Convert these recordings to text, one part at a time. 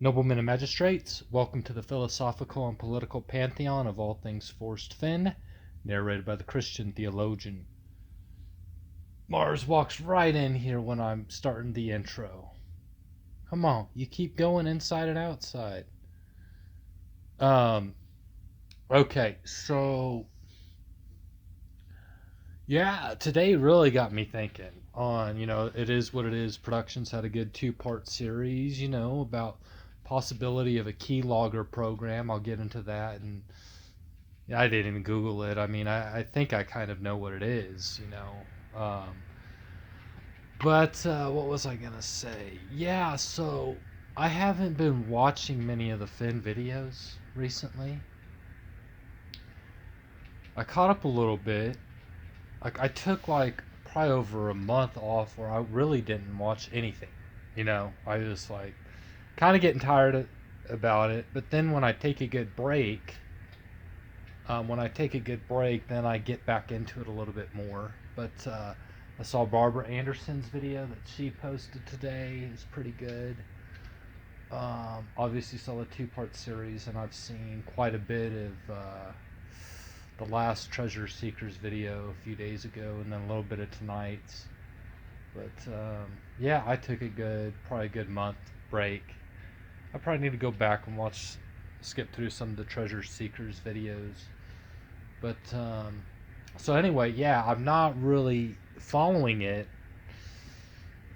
Noblemen and magistrates, welcome to the philosophical and political pantheon of all things forced fenn, narrated by the Christian theologian. Mars walks right in here when I'm starting the intro. Come on, you keep going inside and outside. Um, okay, so yeah, today really got me thinking on, It Is What It Is Productions had a good two-part series, about possibility of a keylogger program. I'll get into that, and yeah, I didn't even Google it. I mean, I think I kind of know what it is. But what was I gonna say? Yeah, so I haven't been watching many of the Finn videos recently. I caught up a little bit. Like I took like probably over a month off where I really didn't watch anything. I just like kind of getting tired about it. But then when I take a good break, then I get back into it a little bit more. But I saw Barbara Anderson's video that she posted today. It's pretty good. Obviously saw the two-part series, and I've seen quite a bit of the last Treasure Seekers video a few days ago, and then a little bit of tonight's. But yeah, I took probably a good month break. I probably need to go back and skip through some of the Treasure Seekers videos. But so anyway, yeah, I'm not really following it.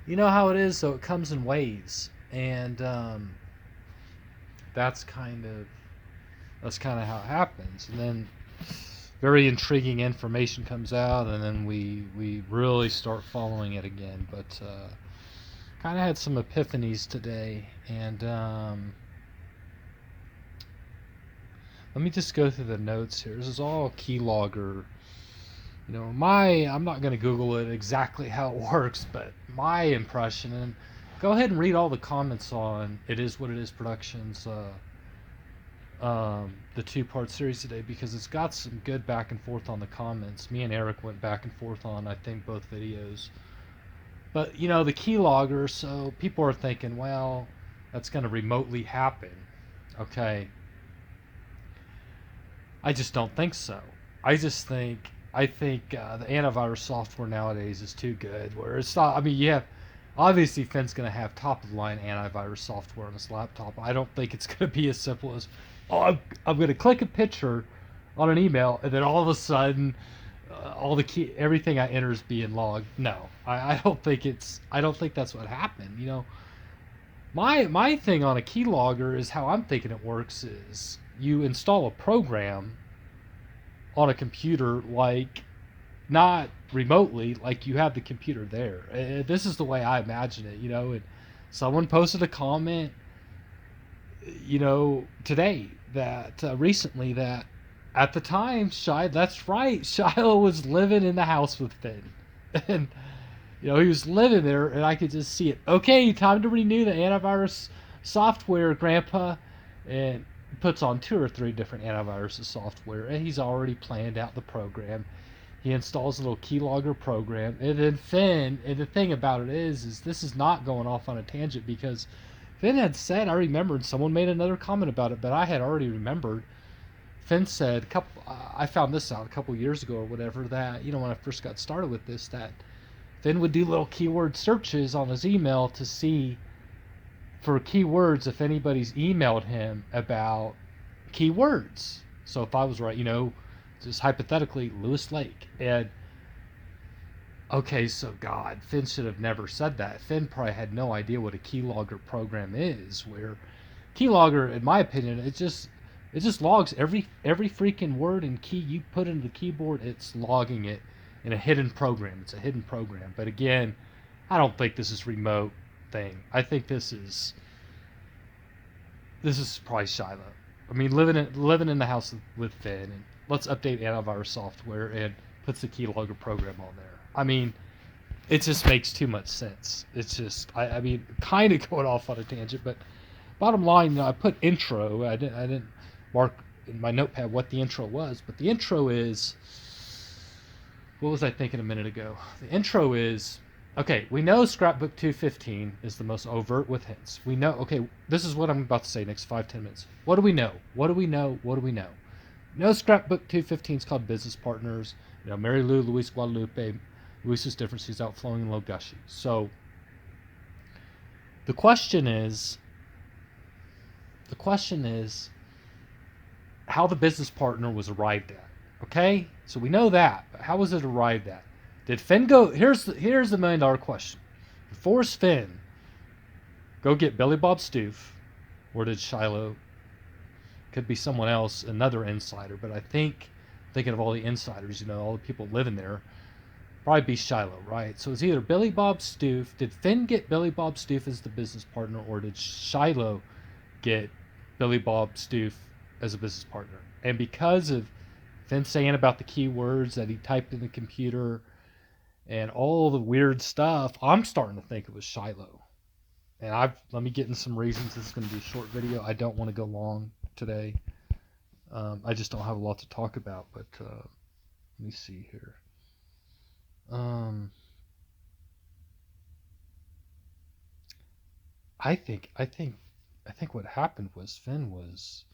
You know how it is, though. It comes in waves, and that's kind of how it happens. And then very intriguing information comes out, and then we really start following it again. But kind of had some epiphanies today, and let me just go through the notes here. This is all keylogger. I'm not going to Google it exactly how it works, but my impression, and go ahead and read all the comments on It Is What It Is Productions, the two-part series today, because it's got some good back and forth on the comments. Me and Eric went back and forth on, I think, both videos. But, the keylogger, so people are thinking, well, that's going to remotely happen. Okay. I just don't think so. I think the antivirus software nowadays is too good. Where it's not. I mean, obviously Finn's going to have top of the line antivirus software on his laptop. I don't think it's going to be as simple as, I'm going to click a picture on an email, and then all of a sudden, everything I enter is being logged. No, I don't think that's what happened. My thing on a keylogger is how I'm thinking it works is you install a program on a computer, like not remotely, like you have the computer there. This is the way I imagine it, and someone posted a comment, today that recently that at the time, that's right, Shiloh was living in the house with Finn. And he was living there, and I could just see it. Okay, time to renew the antivirus software, Grandpa. And puts on 2 or 3 different antivirus software, and he's already planned out the program. He installs a little keylogger program, and then Finn. And the thing about it is this is not going off on a tangent, because Finn had said, I remembered, someone made another comment about it, but I had already remembered. Finn said, I found this out a couple years ago or whatever, that when I first got started with this, that Finn would do little keyword searches on his email to see for keywords if anybody's emailed him about keywords. So if I was right, just hypothetically, Lewis Lake. And okay, so God, Finn should have never said that. Finn probably had no idea what a keylogger program is. Where keylogger, in my opinion, it just logs every freaking word and key you put into the keyboard. It's logging it in a hidden program. It's a hidden program. But again, I don't think this is remote thing. I think this is probably Shiloh. I mean, living in the house with Finn, and let's update antivirus software and puts the keylogger program on there. I mean, it just makes too much sense. It's just, I mean, kind of going off on a tangent, but bottom line, I put intro. I didn't mark in my notepad what the intro was, but the intro is, what was I thinking a minute ago? The intro is, Okay, we know scrapbook 215 is the most overt with hints. We know, okay, this is what I'm about to say next 5-10 minutes. What do we know? What do we know? What do we know? No, scrapbook 215 is called Business Partners. You know, Mary Lou, Luis Guadalupe. Luis is different. He's out flowing in low gushy. So the question is, the question is how the business partner was arrived at. Okay, so we know that. But how was it arrived at? Did Fenn go? Here's the $1 million question. Did Forrest Fenn go get Billy Bob Stoof, or did Shiloh? Could be someone else, another insider. But I think, thinking of all the insiders, you know, all the people living there, probably be Shiloh, right? So it's either Billy Bob Stoof. Did Fenn get Billy Bob Stoof as the business partner, or did Shiloh get Billy Bob Stoof as a business partner? And because of Fenn saying about the keywords that he typed in the computer and all the weird stuff, I'm starting to think it was Shiloh. And let me get in some reasons. This is going to be a short video. I don't want to go long today. I just don't have a lot to talk about. But let me see here. I think what happened was Fenn was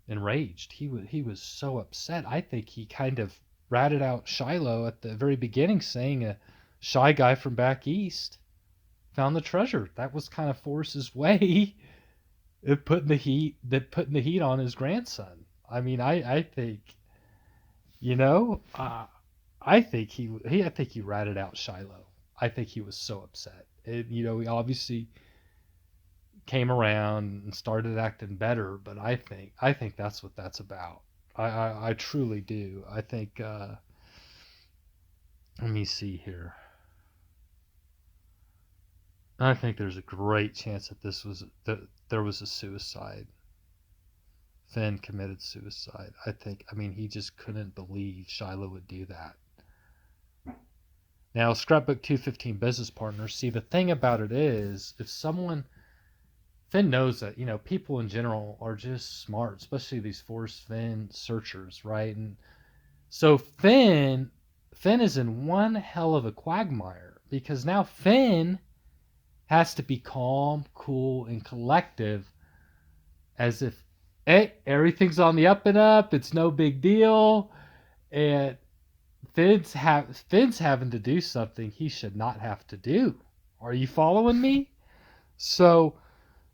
enraged. He was so upset. I think he kind of ratted out Shiloh at the very beginning, saying a shy guy from back east found the treasure. That was kind of Forrest's way of putting the heat on his grandson. I mean, I think, you know, I think I think he ratted out Shiloh. I think he was so upset. You know, he obviously came around and started acting better, but I think that's what that's about. I truly do. I think. Let me see here. I think there's a great chance that there was a suicide. Fenn committed suicide. I mean, he just couldn't believe Shiloh would do that. Now, Scrapbook 215 business partners, see, the thing about it is, if someone, Fenn knows that, you know, people in general are just smart, especially these Forrest Fenn searchers, right? And so Fenn is in one hell of a quagmire because now Fenn has to be calm, cool, and collective as if, hey, everything's on the up and up, it's no big deal, and Finn's having to do something he should not have to do. Are you following me? So,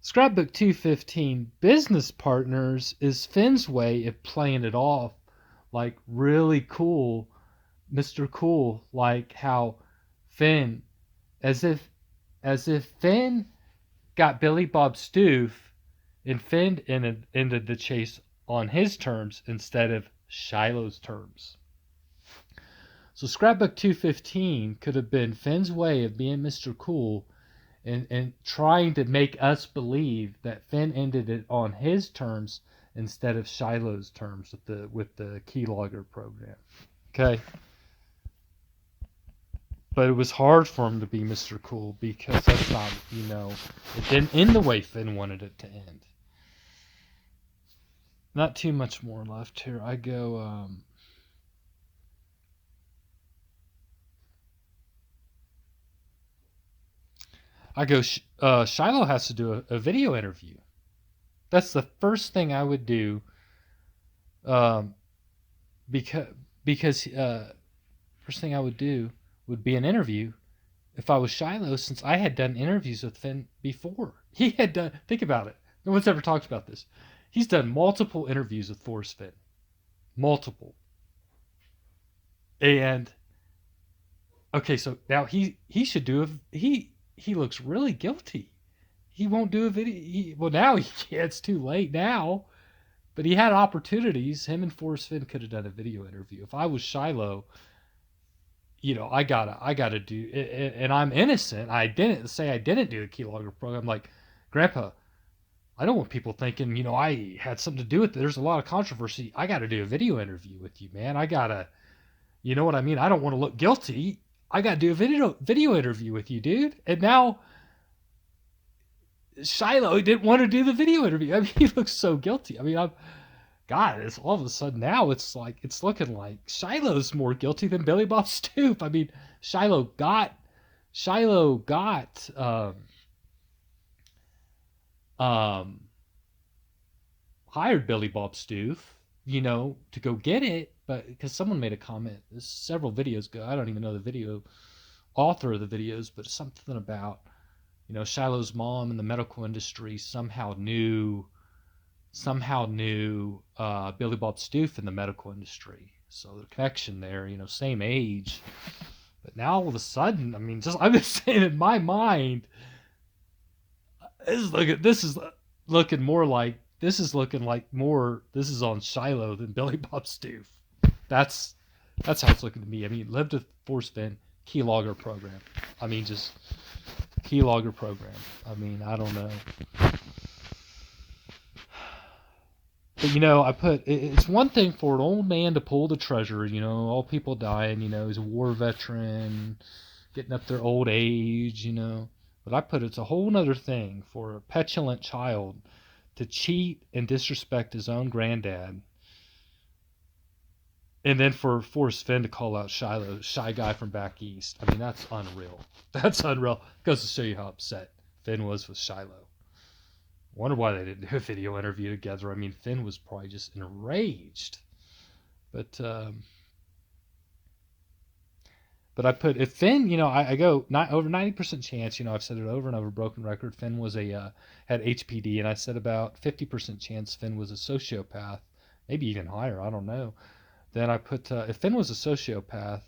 Scrapbook 215 business partners is Finn's way of playing it off like really cool, Mr. Cool, like how Fenn, as if Fenn got Billy Bob Stoof and Fenn ended the chase on his terms instead of Shiloh's terms. So Scrapbook 215 could have been Finn's way of being Mr. Cool and trying to make us believe that Fenn ended it on his terms instead of Shiloh's terms with the keylogger program. Okay. But it was hard for him to be Mr. Cool because that's not, you know, it didn't end the way Fenn wanted it to end. Not too much more left here. I go, Shiloh has to do a video interview. That's the first thing I would do, because first thing I would do would be an interview if I was Shiloh, since I had done interviews with Fenn before. He had done, think about it. No one's ever talked about this. He's done multiple interviews with Forrest Fenn. Multiple. And, okay, so now he should do he looks really guilty. He won't do a video. Well, now he can't. It's too late now. But he had opportunities. Him and Forrest Fenn could have done a video interview. If I was Shiloh, you know, I gotta do, and I'm innocent. I didn't do the keylogger program. Like, Grandpa, I don't want people thinking, you know, I had something to do with it. There's a lot of controversy. I got to do a video interview with you, man. I gotta, you know what I mean? I don't want to look guilty. I got to do a video interview with you, dude. And now Shiloh didn't want to do the video interview. I mean, he looks so guilty. I mean, God, it's all of a sudden now it's looking like Shiloh's more guilty than Billy Bob Stoop. I mean, Shiloh got Shiloh got um, hired Billy Bob Stoof, to go get it, but because someone made a comment several videos ago, I don't even know the video author of the videos, but something about Shiloh's mom in the medical industry somehow knew Billy Bob Stoof in the medical industry. So the connection there, same age. But now all of a sudden, I mean, just I'm just saying in my mind, this is looking like more. This is on Shiloh than Billy Bob Stoof. That's that's how it's looking to me. I mean, live to force fenn keylogger program. I mean, just keylogger program. I mean, I don't know. But I put it's one thing for an old man to pull the treasure. All people dying. He's a war veteran, getting up their old age. But I put it's a whole other thing for a petulant child to cheat and disrespect his own granddad, and then for Forrest Fenn to call out Shiloh, shy guy from back east. I mean, that's unreal. That's unreal. Goes to show you how upset Finn was with Shiloh. Wonder why they didn't do a video interview together. I mean, Finn was probably just enraged. But I put if Finn, I go not over 90% chance. I've said it over and over, broken record. Finn was had HPD, and I said about 50% chance Finn was a sociopath, maybe even higher. I don't know. Then I put if Finn was a sociopath,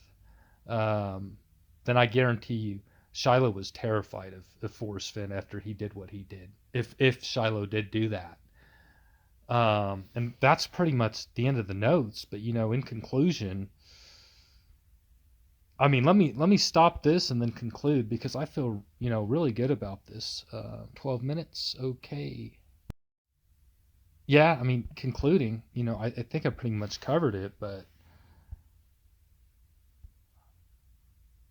then I guarantee you Shiloh was terrified of Forrest Fenn after he did what he did. If Shiloh did do that, and that's pretty much the end of the notes. But in conclusion, I mean, let me stop this and then conclude because I feel really good about this. 12 minutes, okay. Yeah, I mean, concluding, I think I pretty much covered it, but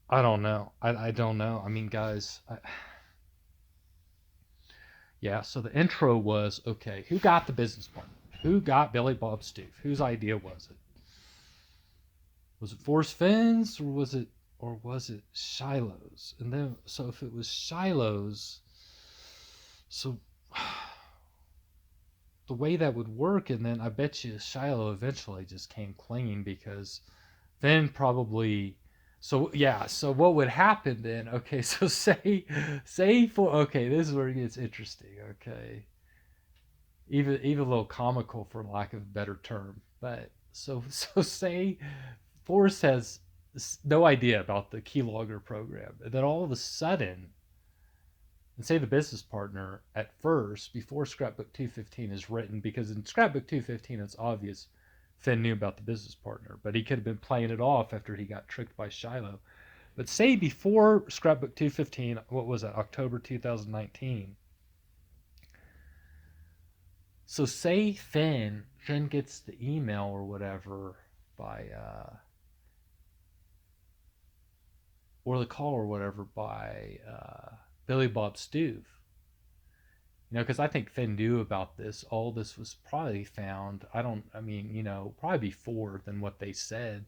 I don't know. I don't know. I mean, guys, yeah. So the intro was okay. Who got the business partner? Who got Billy Bob Stoof? Whose idea was it? Was it Forrest Fenn's or was it Shiloh's? And then so if it was Shiloh's, so the way that would work, and then I bet you Shiloh eventually just came clean because then probably. So yeah, so what would happen then? Okay, so say for okay, this is where it gets interesting. Okay, even a little comical for lack of a better term. But so say Forrest has no idea about the keylogger program, and then all of a sudden, and say the business partner at first before scrapbook 215 is written, because in scrapbook 215 it's obvious Finn knew about the business partner, but he could have been playing it off after he got tricked by Shiloh. But say before scrapbook 215, what was that, October 2019? So say Finn gets the email or whatever by or the call or whatever by Billy Bob Stoof. Because I think Finn knew about this. All this was probably found. I mean, probably before than what they said.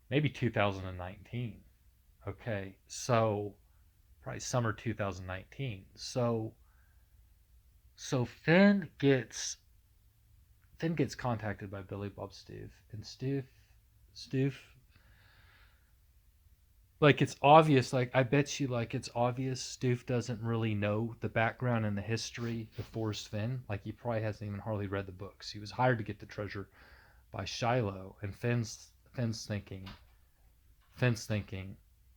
Maybe 2019. Okay, so probably summer 2019. So Finn gets contacted by Billy Bob Stoof, and Stoof, like it's obvious. Like I bet you, like it's obvious. Stoof doesn't really know the background and the history of Forrest Fenn. Like he probably hasn't even hardly read the books. He was hired to get the treasure by Shiloh, and Finn's thinking,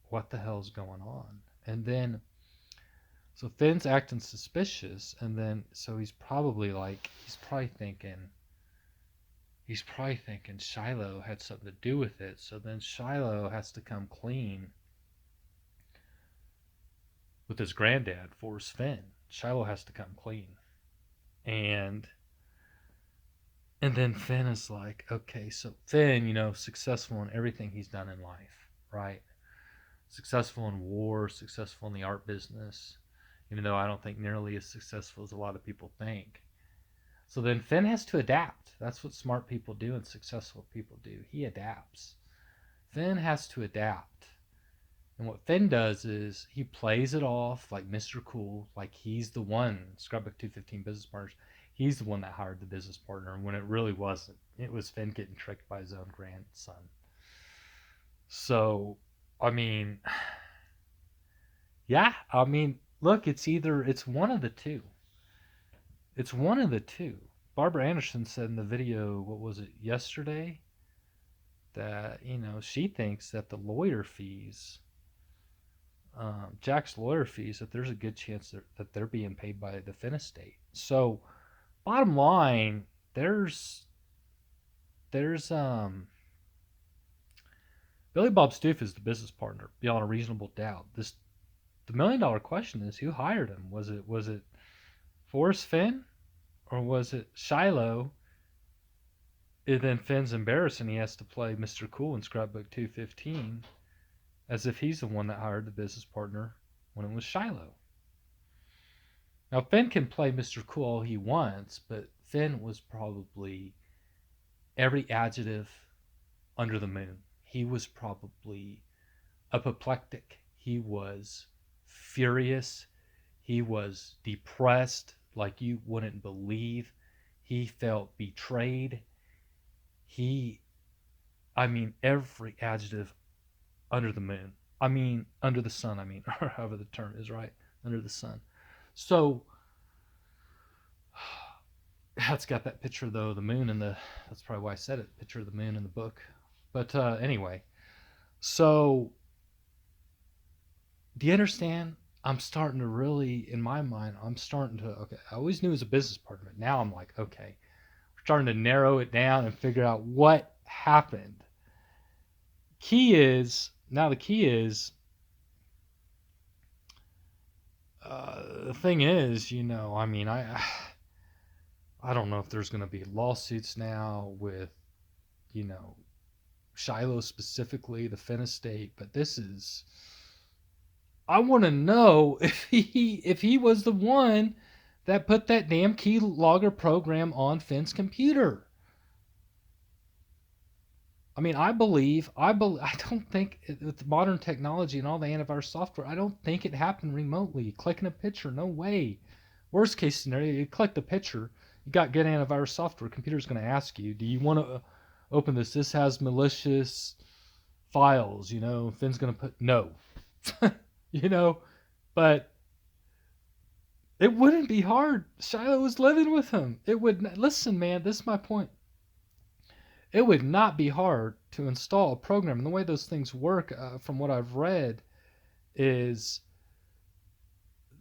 what the hell's going on? And then so Finn's acting suspicious, and then so he's probably thinking Shiloh had something to do with it. So then Shiloh has to come clean with his granddad, Forrest Fenn. Shiloh has to come clean. And then Finn is like, okay, so Finn, successful in everything he's done in life, right? Successful in war, successful in the art business, even though I don't think nearly as successful as a lot of people think. So then Finn has to adapt. That's what smart people do and successful people do. He adapts. Finn has to adapt. And what Finn does is he plays it off like Mr. Cool, like he's the one, Scrapbook 215 business partners, he's the one that hired the business partner, when it really wasn't. It was Finn getting tricked by his own grandson. So, I mean, yeah, I mean, look, it's one of the two. It's one of the two. Barbara Anderson said in the video, what was it, yesterday, that, she thinks that the lawyer fees, Jack's lawyer fees, that there's a good chance that they're being paid by the Finn estate. So, bottom line, there's Billy Bob Stoof is the business partner beyond a reasonable doubt. The $1 million question is, who hired him? Was it Forrest Fenn, or was it Shiloh? And then Finn's embarrassed and he has to play Mr. Cool in Scrapbook 215 as if he's the one that hired the business partner when it was Shiloh. Now, Finn can play Mr. Cool all he wants, but Finn was probably every adjective under the moon. He was probably apoplectic. He was furious. He was depressed like you wouldn't believe. He felt betrayed. I mean, every adjective under the moon. I mean, under the sun, or however the term is, right? Under the sun. So, that's got that picture, though, the moon, and that's probably why I said it, picture of the moon in the book. But anyway, so, do you understand? I'm starting to really, in my mind, okay, I always knew it was a business partner, but now I'm like, okay, we're starting to narrow it down and figure out what happened. The key is, the thing is, I don't know if there's going to be lawsuits now with, you know, Shiloh specifically, the Fenn estate, but I want to know if he was the one that put that damn keylogger program on Finn's computer. I mean, I don't think with modern technology and all the antivirus software, I don't think it happened remotely. Clicking a picture, no way. Worst case scenario, you click the picture, you got good antivirus software, computer's going to ask you, do you want to open this? This has malicious files, Finn's going to put no, you know, but it wouldn't be hard. Shiloh was living with him. It would, listen, man, this is my point. It would not be hard to install a program. And the way those things work, from what I've read, is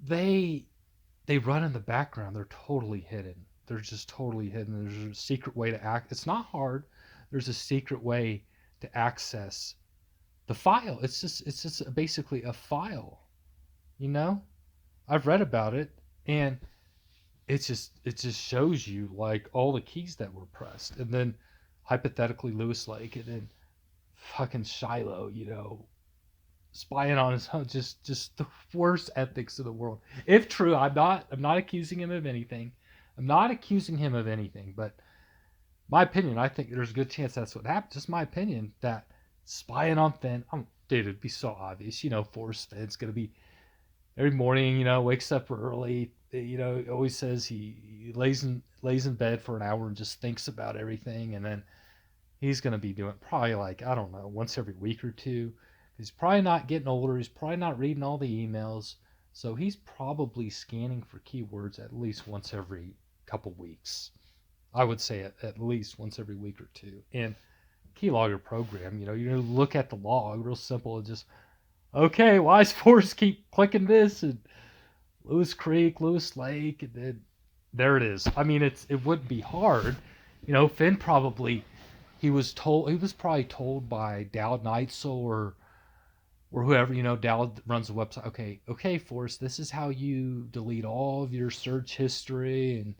they run in the background. They're totally hidden. They're just totally hidden. There's a secret way to act. It's not hard. There's a secret way to access the file. It's just basically a file. You know, I've read about it, and it just shows you like all the keys that were pressed, and then hypothetically Lewis Lake, and then fucking Shiloh, spying on his own, just the worst ethics of the world. If true, I'm not accusing him of anything. I'm not accusing him of anything, but my opinion, I think there's a good chance that's what happened. Just my opinion, that spying on Fenn, dude, it'd be so obvious. Forrest Fenn's gonna be every morning, wakes up early. Always says he lays in bed for an hour and just thinks about everything, and then he's going to be doing probably, like, I don't know, once every week or two. He's probably not getting older. He's probably not reading all the emails. So he's probably scanning for keywords at least once every couple weeks. I would say at least once every week or two. And keylogger program, you look at the log, real simple, and just, okay, why does Forrest keep clicking this? And Lewis Creek, Lewis Lake, and then there it is. I mean, it wouldn't be hard. Finn probably, he was probably told by Dowd Neitzel or whoever, Dowd runs the website. Okay, Forrest, this is how you delete all of your search history, and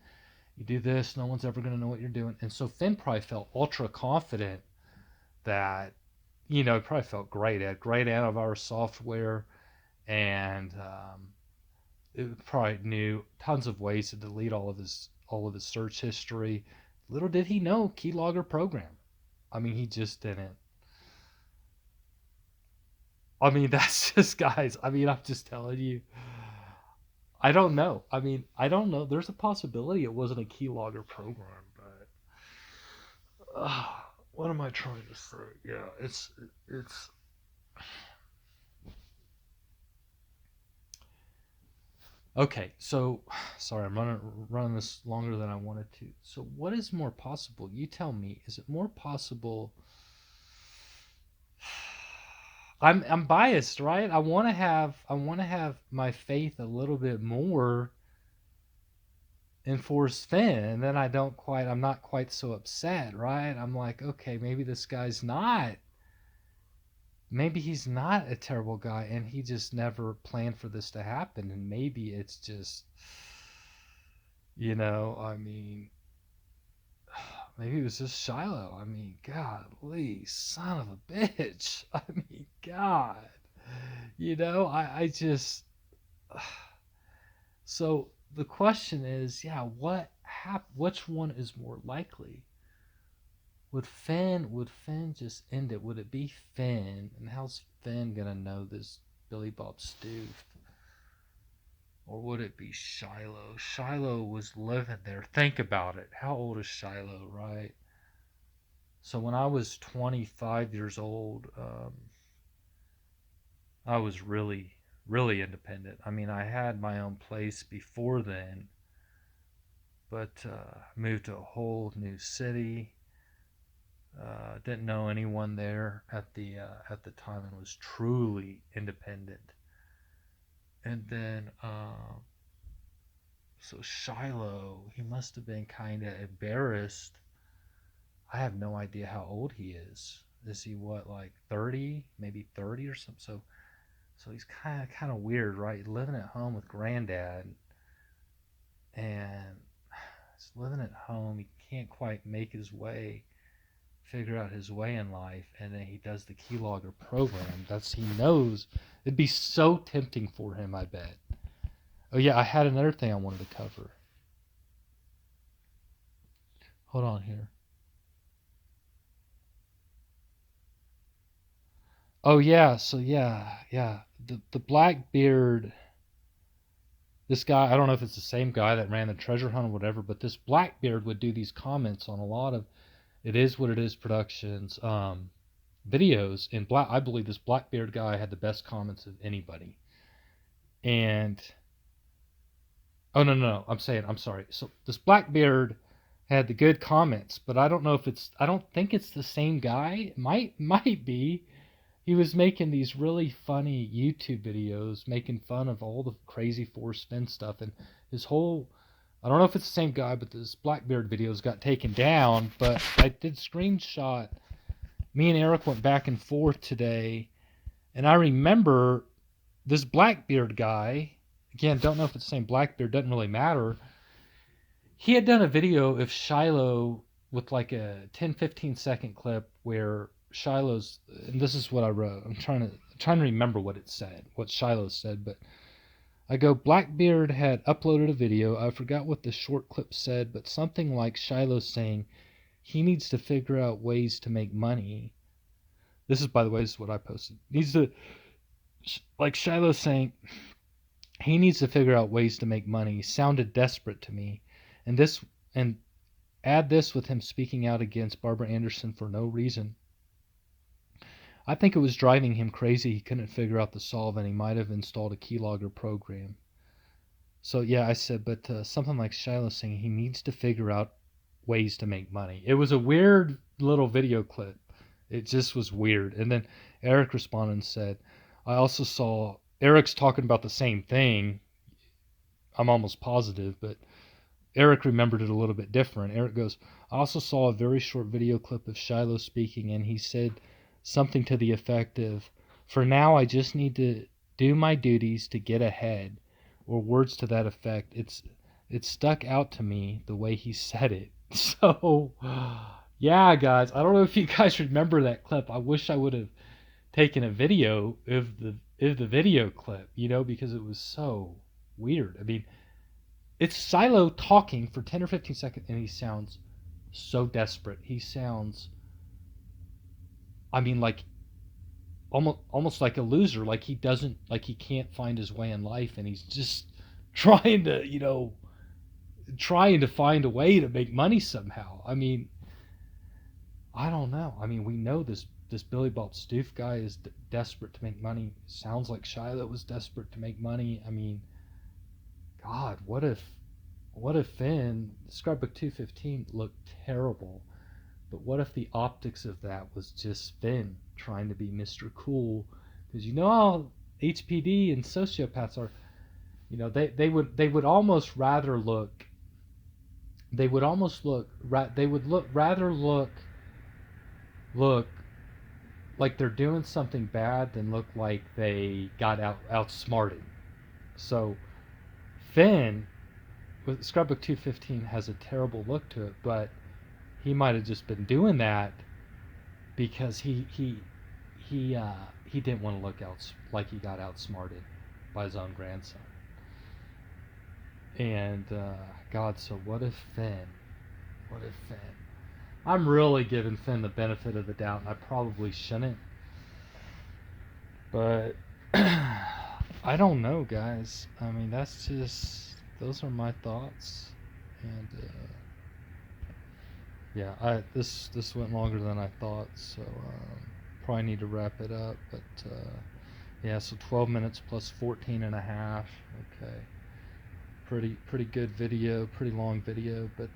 you do this. No one's ever going to know what you're doing. And so Finn probably felt ultra confident that, probably felt great. It had great antivirus software, and it probably knew tons of ways to delete all of his search history. Little did he know, keylogger program. I mean, he just didn't. I mean, that's just, guys. I mean, I'm just telling you. I don't know. I mean, I don't know. There's a possibility it wasn't a keylogger program, but what am I trying to say? Yeah, it's okay. So, sorry, I'm running this longer than I wanted to. So, what is more possible? You tell me. Is it more possible? I'm biased, right? I want to have my faith a little bit more in forrest fenn, and then I'm not quite so upset, right? I'm like, okay, maybe he's not a terrible guy, and he just never planned for this to happen, and maybe it's just, I mean, maybe it was just Shiloh. I mean, golly, son of a bitch. I mean, God, I just. So the question is, yeah, which one is more likely? Would Fenn just end it? Would it be Fenn? And how's Fenn gonna know this Billy Bob Stoof? Or would it be Shiloh? Shiloh was living there. Think about it. How old is Shiloh, right? So when I was 25 years old, I was really, really independent. I mean, I had my own place before then, but moved to a whole new city. Didn't know anyone there at the time, and was truly independent. And then, so Shiloh, he must have been kind of embarrassed. I have no idea how old he is. Is he what, like 30, maybe 30 or something? So he's kind of weird, right? Living at home with granddad, and he's living at home. He can't quite make his way, figure out his way in life, and then he does the keylogger program. He knows it'd be so tempting for him, I bet. Oh yeah, I had another thing I wanted to cover. Hold on here. Oh yeah, so yeah. The Blackbeard, this guy, I don't know if it's the same guy that ran the treasure hunt or whatever, but this Blackbeard would do these comments on a lot of It Is What It Is Productions videos, and I believe this Blackbeard guy had the best comments of anybody. And oh no, I'm sorry. So this Blackbeard had the good comments, but I don't think it's the same guy. It might be. He was making these really funny YouTube videos making fun of all the crazy force fenn stuff, and his whole I don't know if it's the same guy, but this Blackbeard videos got taken down. But I did screenshot. Me and Eric went back and forth today, and I remember this Blackbeard guy. Again, don't know if it's the same Blackbeard. Doesn't really matter. He had done a video of Shiloh with like a 10-15 second clip where Shiloh's, and this is what I wrote. I'm trying to remember what it said, what Shiloh said, but I go, Blackbeard had uploaded a video. I forgot what the short clip said, but something like Shiloh saying he needs to figure out ways to make money. This is, by the way, this is what I posted. Like Shiloh saying he needs to figure out ways to make money sounded desperate to me. And add this with him speaking out against Barbara Anderson for no reason. I think it was driving him crazy. He couldn't figure out the solve, and he might have installed a keylogger program. So yeah, I said, but something like Shiloh saying he needs to figure out ways to make money. It was a weird little video clip. It just was weird. And then Eric responded and said, I also saw Eric's talking about the same thing. I'm almost positive, but Eric remembered it a little bit different. Eric goes, I also saw a very short video clip of Shiloh speaking, and he said something to the effect of, for now, I just need to do my duties to get ahead, or words to that effect. It stuck out to me the way he said it. So, yeah, guys, I don't know if you guys remember that clip. I wish I would have taken a video of the video clip, because it was so weird. I mean, it's Shiloh talking for 10 or 15 seconds, and he sounds so desperate. He sounds, I mean, almost like a loser, like he can't find his way in life, and he's just trying to, trying to find a way to make money somehow. I mean, I don't know. I mean, we know this Billy Bob Stoof guy is desperate to make money. Sounds like Shiloh was desperate to make money. I mean, God, what if Finn Scrapbook 215 looked terrible, but what if the optics of that was just Finn trying to be Mr. Cool? Because you know how HPD and sociopaths are. They would almost rather look. They would almost look. They would rather look like they're doing something bad than look like they got outsmarted. So Finn with Scrapbook 215 has a terrible look to it, but he might have just been doing that because he didn't want to look out like he got outsmarted by his own grandson. And God, so what if Finn? What if Finn? I'm really giving Finn the benefit of the doubt, and I probably shouldn't. But I don't know, guys. I mean, those are my thoughts, and yeah, this went longer than I thought, so probably need to wrap it up. But yeah, so 12 minutes plus 14 and a half. Okay, pretty good video, pretty long video, but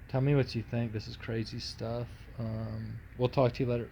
tell me what you think. This is crazy stuff. We'll talk to you later.